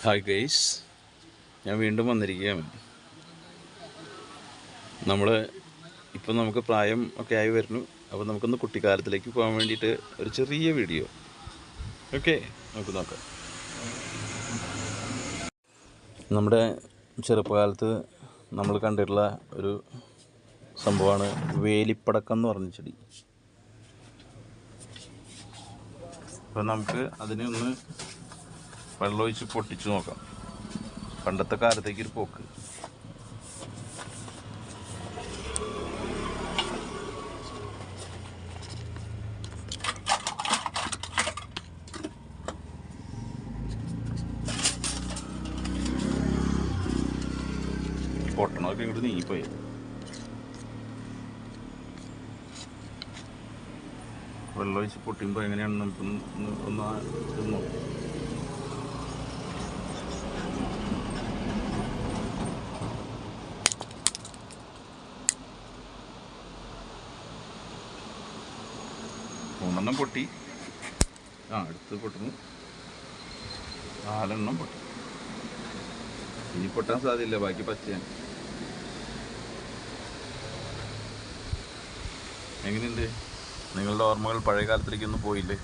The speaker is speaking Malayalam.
ഹായ് ഗൈസ്, ഞാൻ വീണ്ടും വന്നിരിക്കുകയാണ്. നമുക്ക് പ്രായം ഒക്കെ ആയി വരുന്നു. അപ്പോൾ നമുക്കൊന്ന് കുട്ടിക്കാലത്തിലേക്ക് പോകാൻ വേണ്ടിയിട്ട് ഒരു ചെറിയ വീഡിയോ. ഓക്കെ, നമുക്ക് നോക്കാം. നമ്മുടെ ചെറുപ്പകാലത്ത് നമ്മൾ കണ്ടിട്ടുള്ള ഒരു സംഭവമാണ് വേലിപ്പടക്കം എന്ന് പറഞ്ഞ ചെടി. അപ്പോൾ നമുക്ക് അതിനെ ഒന്ന് വെള്ളമൊഴിച്ച് പൊട്ടിച്ച് നോക്കാം. പണ്ടത്തെ കാലത്തേക്കൊരു പോക്ക്. പൊട്ടണമൊക്കെ ഇങ്ങോട്ട് നീങ്ങിപ്പോയി. വെള്ളമൊഴിച്ച് പൊട്ടിയുമ്പോൾ എങ്ങനെയാണ് നമുക്ക് ഒന്ന് നോക്കാം. മൂന്നെണ്ണം പൊട്ടി. അടുത്ത് പൊട്ടുന്നു. 4 എണ്ണം പൊട്ടി. ഇനി പൊട്ടാൻ സാധ്യതയില്ല, ബാക്കി പച്ചയാണ്. എങ്ങനെയുണ്ട്? നിങ്ങളുടെ ഓർമ്മകൾ പഴയ കാലത്തിലേക്കൊന്നും പോയില്ലേ?